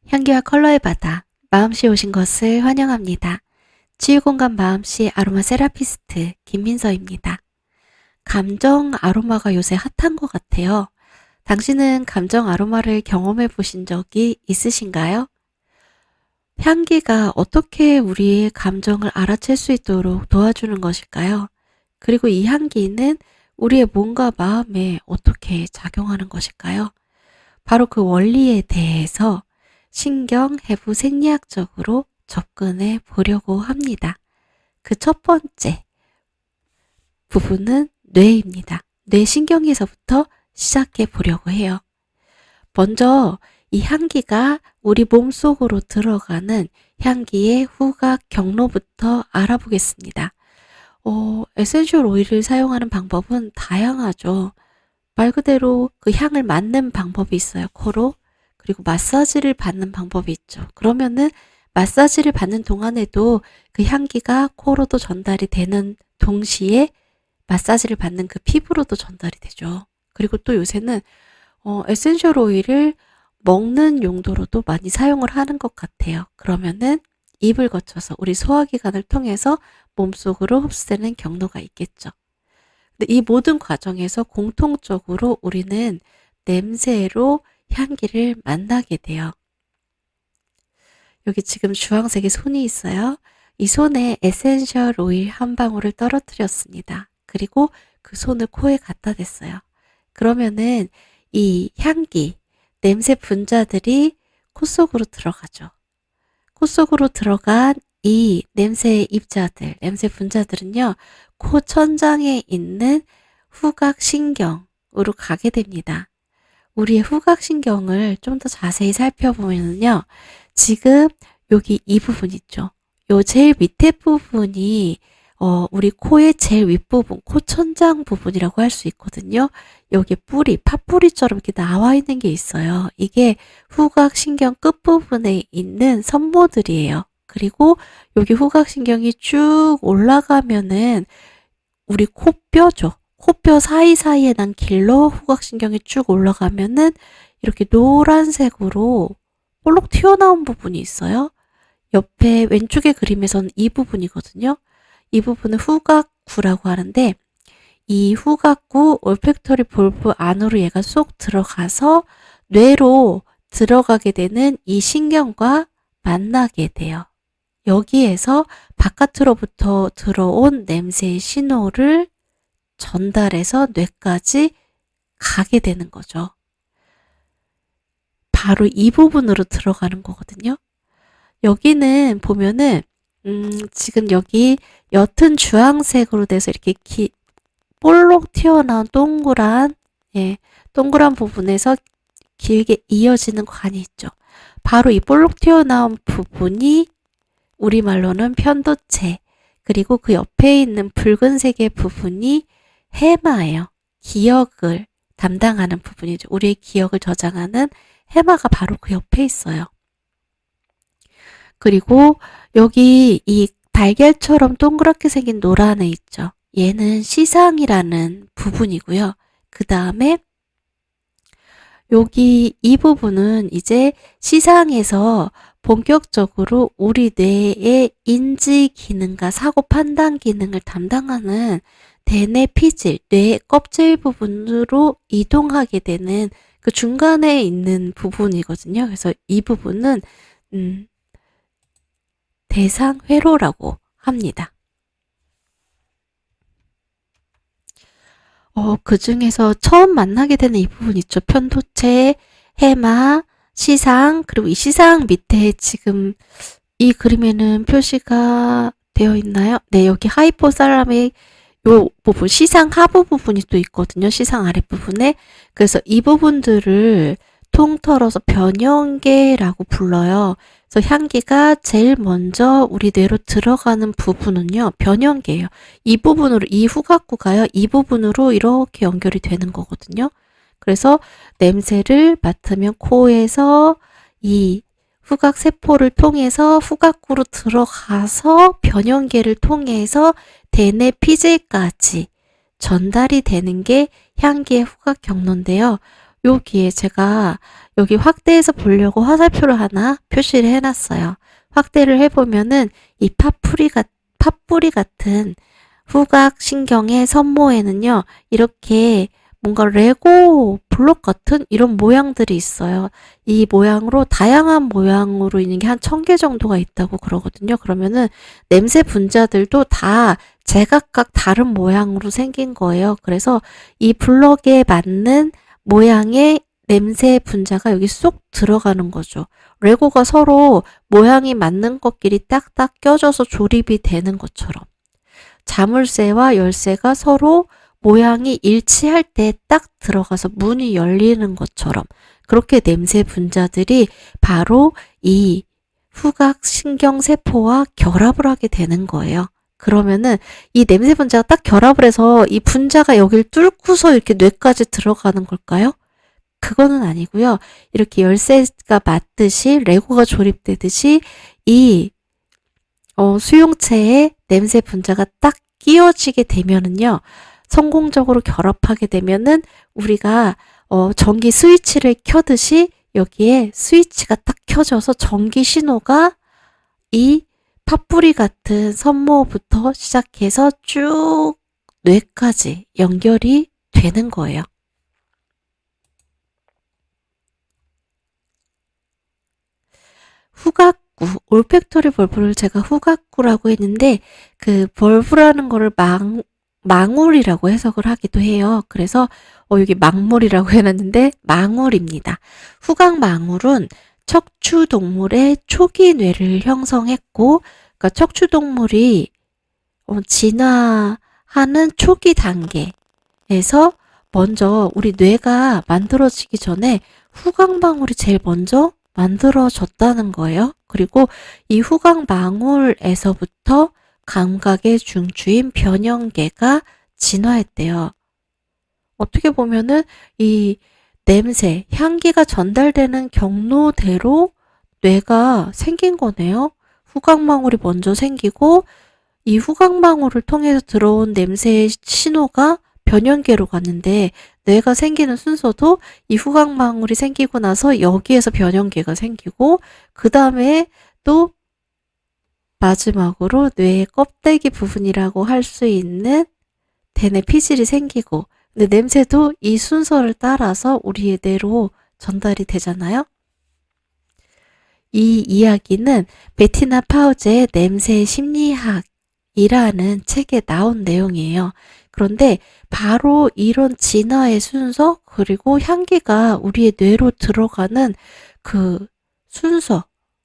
향기와 컬러의 바다, 마음씨 오신 것을 환영합니다. 치유공간 마음씨 아로마 세라피스트 김민서입니다. 감정 아로마가 요새 핫한 것 같아요. 당신은 감정 아로마를 경험해 보신 적이 있으신가요? 향기가 어떻게 우리의 감정을 알아챌 수 있도록 도와주는 것일까요? 그리고 이 향기는 우리의 몸과 마음에 어떻게 작용하는 것일까요? 바로 그 원리에 대해서 신경 해부 생리학적으로 접근해 보려고 합니다. 그 첫 번째 부분은 뇌입니다. 뇌신경에서부터 시작해 보려고 해요. 먼저 이 향기가 우리 몸속으로 들어가는 향기의 후각 경로부터 알아보겠습니다. 에센셜 오일을 사용하는 방법은 다양하죠. 말 그대로 그 향을 맡는 방법이 있어요. 코로. 그리고 마사지를 받는 방법이 있죠. 그러면은 마사지를 받는 동안에도 그 향기가 코로도 전달이 되는 동시에 마사지를 받는 그 피부로도 전달이 되죠. 그리고 또 요새는 에센셜 오일을 먹는 용도로도 많이 사용을 하는 것 같아요. 그러면은 입을 거쳐서 우리 소화기관을 통해서 몸속으로 흡수되는 경로가 있겠죠. 근데 이 모든 과정에서 공통적으로 우리는 냄새로 향기를 만나게 돼요. 여기 지금 주황색의 손이 있어요. 이 손에 에센셜 오일 한 방울을 떨어뜨렸습니다. 그리고 그 손을 코에 갖다 댔어요. 그러면은 이 향기, 냄새 분자들이 코 속으로 들어가죠. 코 속으로 들어간 이 냄새의 입자들, 냄새 분자들은요, 코 천장에 있는 후각신경으로 가게 됩니다. 우리의 후각신경을 좀 더 자세히 살펴보면요, 지금 여기 이 부분 있죠. 요 제일 밑에 부분이 우리 코의 제일 윗부분, 코 천장 부분이라고 할 수 있거든요. 여기 뿌리, 팥뿌리처럼 이렇게 나와 있는 게 있어요. 이게 후각신경 끝부분에 있는 선모들이에요. 그리고 여기 후각신경이 쭉 올라가면은 우리 코뼈죠. 코뼈 사이사이에 난 길로 후각신경이 쭉 올라가면은 이렇게 노란색으로 볼록 튀어나온 부분이 있어요. 옆에 왼쪽의 그림에서는 이 부분이거든요. 이 부분은 후각구라고 하는데 이 후각구 올팩터리 볼브 안으로 얘가 쏙 들어가서 뇌로 들어가게 되는 이 신경과 만나게 돼요. 여기에서 바깥으로부터 들어온 냄새의 신호를 전달해서 뇌까지 가게 되는 거죠. 바로 이 부분으로 들어가는 거거든요. 여기는 보면은 지금 여기 옅은 주황색으로 돼서 이렇게 볼록 튀어나온 동그란 부분에서 길게 이어지는 관이 있죠. 바로 이 볼록 튀어나온 부분이 우리말로는 편도체, 그리고 그 옆에 있는 붉은색의 부분이 해마예요. 기억을 담당하는 부분이죠. 우리의 기억을 저장하는 해마가 바로 그 옆에 있어요. 그리고 여기 이 달걀처럼 동그랗게 생긴 노란 애 있죠. 얘는 시상이라는 부분이고요. 그 다음에 여기 이 부분은 이제 시상에서 본격적으로 우리 뇌의 인지 기능과 사고 판단 기능을 담당하는 대뇌 피질, 뇌 껍질 부분으로 이동하게 되는 그 중간에 있는 부분이거든요. 그래서 이 부분은 대상회로라고 합니다. 그 중에서 처음 만나게 되는 이 부분 있죠. 편도체, 해마, 시상, 그리고 이 시상 밑에 지금 이 그림에는 표시가 되어 있나요? 네, 여기 하이포살라믹 요 부분, 시상 하부 부분이 또 있거든요. 시상 아랫부분에. 그래서 이 부분들을 통틀어서 변형계라고 불러요. 그래서 향기가 제일 먼저 우리 뇌로 들어가는 부분은요, 변형계예요. 이 부분으로, 이 후각구가요, 이 부분으로 이렇게 연결이 되는 거거든요. 그래서 냄새를 맡으면 코에서 이 후각세포를 통해서 후각구로 들어가서 변형계를 통해서 대뇌 피질까지 전달이 되는 게 향기의 후각 경로인데요. 여기에 제가 여기 확대해서 보려고 화살표를 하나 표시를 해놨어요. 확대를 해보면은 이 팥뿌리 같은 후각신경의 선모에는요, 이렇게 뭔가 레고 블록 같은 이런 모양들이 있어요. 이 모양으로 다양한 모양으로 있는 게 한 1000개 정도가 있다고 그러거든요. 그러면은 냄새 분자들도 다 제각각 다른 모양으로 생긴 거예요. 그래서 이 블럭에 맞는 모양의 냄새 분자가 여기 쏙 들어가는 거죠. 레고가 서로 모양이 맞는 것끼리 딱딱 껴져서 조립이 되는 것처럼. 자물쇠와 열쇠가 서로 모양이 일치할 때 딱 들어가서 문이 열리는 것처럼 그렇게 냄새 분자들이 바로 이 후각신경세포와 결합을 하게 되는 거예요. 그러면은 이 냄새 분자가 딱 결합을 해서 이 분자가 여길 뚫고서 이렇게 뇌까지 들어가는 걸까요? 그거는 아니고요. 이렇게 열쇠가 맞듯이 레고가 조립되듯이 이 수용체에 냄새 분자가 딱 끼워지게 되면은요. 성공적으로 결합하게 되면은 우리가 전기 스위치를 켜듯이 여기에 스위치가 딱 켜져서 전기 신호가 이 팥뿌리 같은 선모부터 시작해서 쭉 뇌까지 연결이 되는 거예요. 후각구, 올팩토리 벌브를 제가 후각구라고 했는데 그 벌브라는 거를 망울이라고 해석을 하기도 해요. 그래서 여기 망물이라고 해놨는데 망울입니다. 후각망울은 척추동물의 초기 뇌를 형성했고, 그러니까 척추동물이 진화하는 초기 단계에서 먼저 우리 뇌가 만들어지기 전에 후각망울이 제일 먼저 만들어졌다는 거예요. 그리고 이 후각망울에서부터 감각의 중추인 변형계가 진화했대요. 어떻게 보면은 이 냄새, 향기가 전달되는 경로대로 뇌가 생긴 거네요. 후각망울이 먼저 생기고 이 후각망울을 통해서 들어온 냄새의 신호가 변형계로 갔는데 뇌가 생기는 순서도 이 후각망울이 생기고 나서 여기에서 변형계가 생기고 그 다음에 또 마지막으로 뇌의 껍데기 부분이라고 할 수 있는 대뇌 피질이 생기고 근데 냄새도 이 순서를 따라서 우리의 뇌로 전달이 되잖아요. 이 이야기는 베티나 파우제의 냄새 심리학이라는 책에 나온 내용이에요. 그런데 바로 이런 진화의 순서 그리고 향기가 우리의 뇌로 들어가는 그 순서,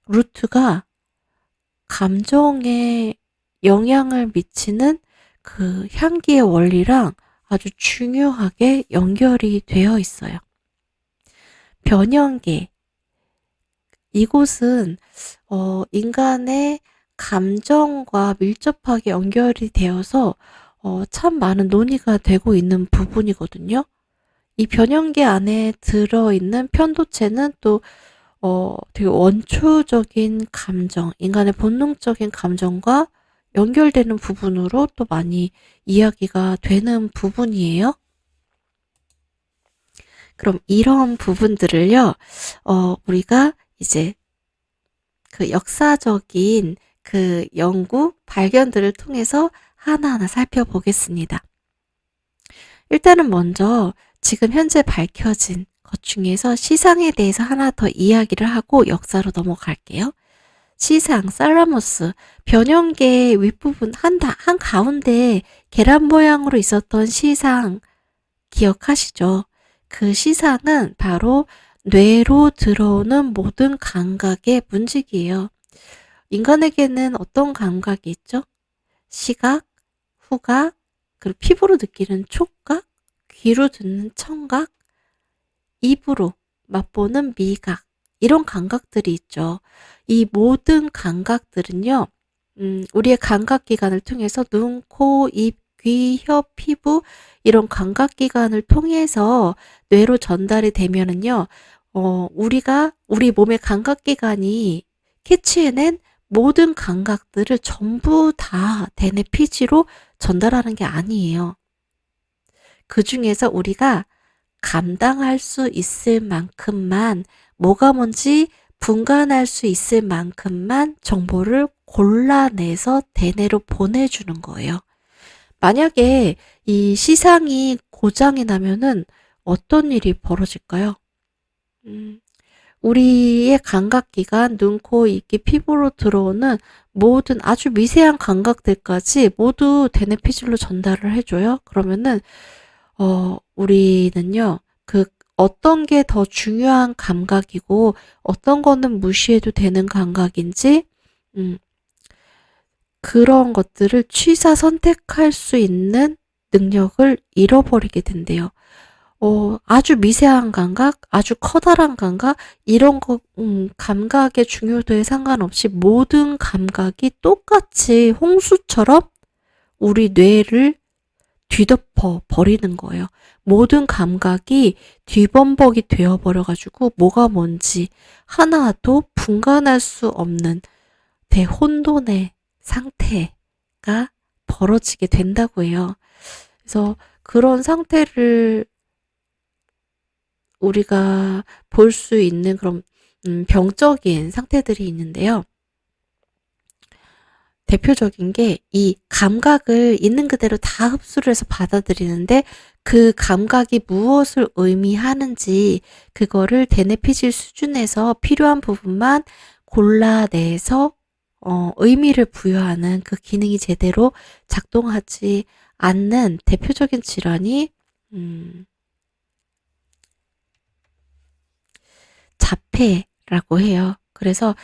루트가 감정에 영향을 미치는 그 향기의 원리랑 아주 중요하게 연결이 되어 있어요. 변형계. 이곳은 인간의 감정과 밀접하게 연결이 되어서 참 많은 논의가 되고 있는 부분이거든요. 이 변형계 안에 들어있는 편도체는 또 되게 원초적인 감정, 인간의 본능적인 감정과 연결되는 부분으로 또 많이 이야기가 되는 부분이에요. 그럼 이런 부분들을요, 우리가 이제 그 역사적인 그 연구, 발견들을 통해서 하나하나 살펴보겠습니다. 일단은 먼저 지금 현재 밝혀진 것 중에서 시상에 대해서 하나 더 이야기를 하고 역사로 넘어갈게요. 시상, 살라모스, 변형계의 윗부분 한가운데 계란 모양으로 있었던 시상 기억하시죠? 그 시상은 바로 뇌로 들어오는 모든 감각의 문직이에요. 인간에게는 어떤 감각이 있죠? 시각, 후각, 그리고 피부로 느끼는 촉각, 귀로 듣는 청각, 입으로 맛보는 미각, 이런 감각들이 있죠. 이 모든 감각들은요, 우리의 감각기관을 통해서 눈, 코, 입, 귀, 혀, 피부, 이런 감각기관을 통해서 뇌로 전달이 되면은요, 우리 몸의 감각기관이 캐치해낸 모든 감각들을 전부 다 대뇌 피지로 전달하는 게 아니에요. 그 중에서 우리가 감당할 수 있을 만큼만, 뭐가 뭔지 분간할 수 있을 만큼만 정보를 골라내서 대뇌로 보내주는 거예요. 만약에 이 시상이 고장이 나면은 어떤 일이 벌어질까요? 음, 우리의 감각기관, 눈, 코, 입, 귀, 피부로 들어오는 모든 아주 미세한 감각들까지 모두 대뇌 피질로 전달을 해줘요. 그러면은 우리는요, 그 어떤 게 더 중요한 감각이고 어떤 거는 무시해도 되는 감각인지, 음, 그런 것들을 취사 선택할 수 있는 능력을 잃어버리게 된대요. 아주 미세한 감각, 아주 커다란 감각, 이런 거, 감각의 중요도에 상관없이 모든 감각이 똑같이 홍수처럼 우리 뇌를 뒤덮어 버리는 거예요. 모든 감각이 뒤범벅이 되어버려가지고 뭐가 뭔지 하나도 분간할 수 없는 대혼돈의 상태가 벌어지게 된다고 해요. 그래서 그런 상태를 우리가 볼 수 있는 그런 병적인 상태들이 있는데요. 대표적인 게 이 감각을 있는 그대로 다 흡수를 해서 받아들이는데 그 감각이 무엇을 의미하는지 그거를 대뇌 피질 수준에서 필요한 부분만 골라내서 의미를 부여하는 그 기능이 제대로 작동하지 않는 대표적인 질환이 자폐라고 해요. 그래서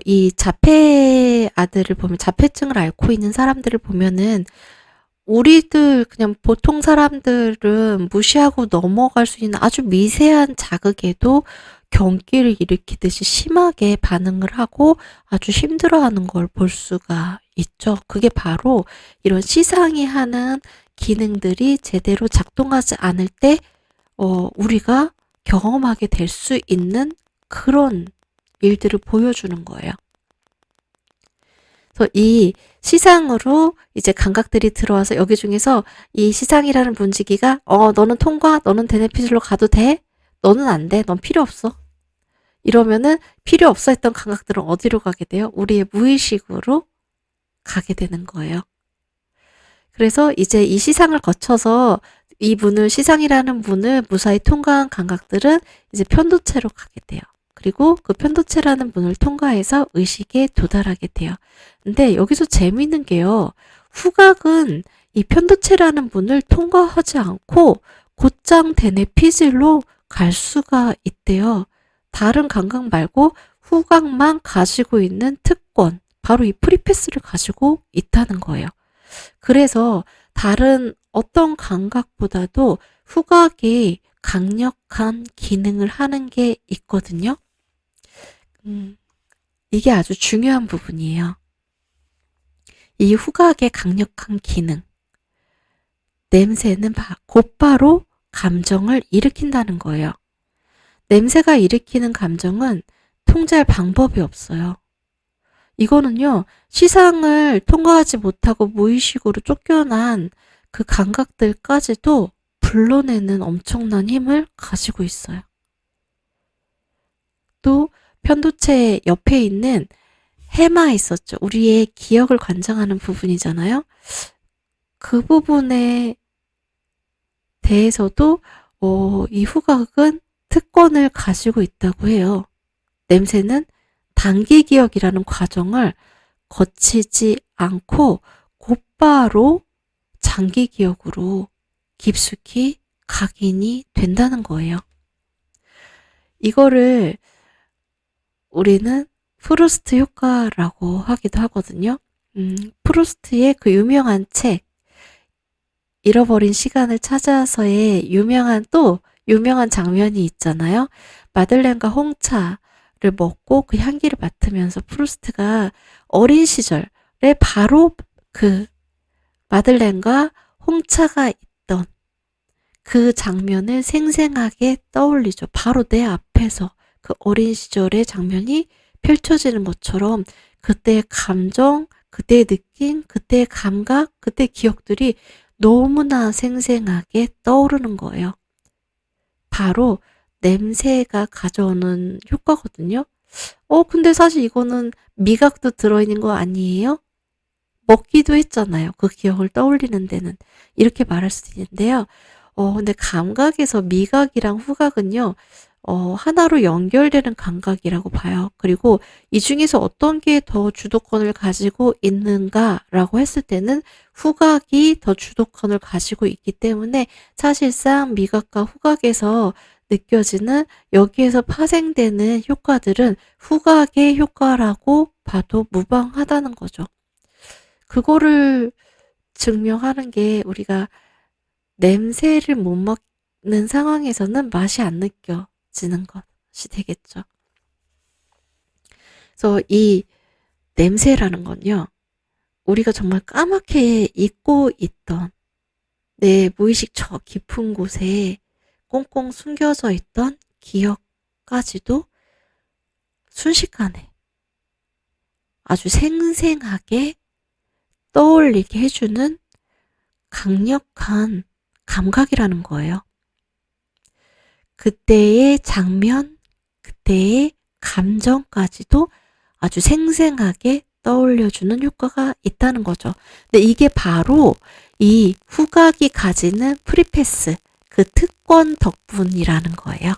이 자폐 아들을 보면, 자폐증을 앓고 있는 사람들을 보면은 우리들 그냥 보통 사람들은 무시하고 넘어갈 수 있는 아주 미세한 자극에도 경기를 일으키듯이 심하게 반응을 하고 아주 힘들어하는 걸 볼 수가 있죠. 그게 바로 이런 시상이 하는 기능들이 제대로 작동하지 않을 때 우리가 경험하게 될 수 있는 그런 일들을 보여주는 거예요. 그래서 이 시상으로 이제 감각들이 들어와서 여기 중에서 이 시상이라는 문지기가 너는 통과, 너는 대뇌 피질로 가도 돼, 너는 안 돼, 넌 필요 없어. 이러면은 필요 없어 했던 감각들은 어디로 가게 돼요? 우리의 무의식으로 가게 되는 거예요. 그래서 이제 이 시상을 거쳐서 이 문을, 시상이라는 문을 무사히 통과한 감각들은 이제 편도체로 가게 돼요. 그리고 그 편도체라는 문을 통과해서 의식에 도달하게 돼요. 근데 여기서 재미있는 게요. 후각은 이 편도체라는 문을 통과하지 않고 곧장 대뇌 피질로 갈 수가 있대요. 다른 감각 말고 후각만 가지고 있는 특권, 바로 이 프리패스를 가지고 있다는 거예요. 그래서 다른 어떤 감각보다도 후각이 강력한 기능을 하는 게 있거든요. 이게 아주 중요한 부분이에요. 이 후각의 강력한 기능. 냄새는 곧바로 감정을 일으킨다는 거예요. 냄새가 일으키는 감정은 통제할 방법이 없어요. 이거는요, 시상을 통과하지 못하고 무의식으로 쫓겨난 그 감각들까지도 불러내는 엄청난 힘을 가지고 있어요. 또 편도체 옆에 있는 해마 있었죠. 우리의 기억을 관장하는 부분이잖아요. 그 부분에 대해서도 이 후각은 특권을 가지고 있다고 해요. 냄새는 단기 기억이라는 과정을 거치지 않고 곧바로 장기 기억으로 깊숙이 각인이 된다는 거예요. 이거를 우리는 프루스트 효과라고 하기도 하거든요. 프루스트의 그 유명한 책, 잃어버린 시간을 찾아서의 유명한 장면이 있잖아요. 마들렌과 홍차를 먹고 그 향기를 맡으면서 프루스트가 어린 시절에 바로 그 마들렌과 홍차가 있던 그 장면을 생생하게 떠올리죠. 바로 내 앞에서 그 어린 시절의 장면이 펼쳐지는 것처럼 그때의 감정, 그때의 느낌, 그때의 감각, 그때의 기억들이 너무나 생생하게 떠오르는 거예요. 바로 냄새가 가져오는 효과거든요. 근데 사실 이거는 미각도 들어있는 거 아니에요? 먹기도 했잖아요. 그 기억을 떠올리는 데는. 이렇게 말할 수 있는데요. 근데 감각에서 미각이랑 후각은요, 하나로 연결되는 감각이라고 봐요. 그리고 이 중에서 어떤 게 더 주도권을 가지고 있는가라고 했을 때는 후각이 더 주도권을 가지고 있기 때문에 사실상 미각과 후각에서 느껴지는 여기에서 파생되는 효과들은 후각의 효과라고 봐도 무방하다는 거죠. 그거를 증명하는 게 우리가 냄새를 못 맡는 상황에서는 맛이 안 느껴지는 것이 되겠죠. 그래서 이 냄새라는 건요, 우리가 정말 까맣게 잊고 있던 내 무의식 저 깊은 곳에 꽁꽁 숨겨져 있던 기억까지도 순식간에 아주 생생하게 떠올리게 해주는 강력한 감각이라는 거예요. 그때의 장면, 그때의 감정까지도 아주 생생하게 떠올려주는 효과가 있다는 거죠. 근데 이게 바로 이 후각이 가지는 프리패스, 그 특권 덕분이라는 거예요.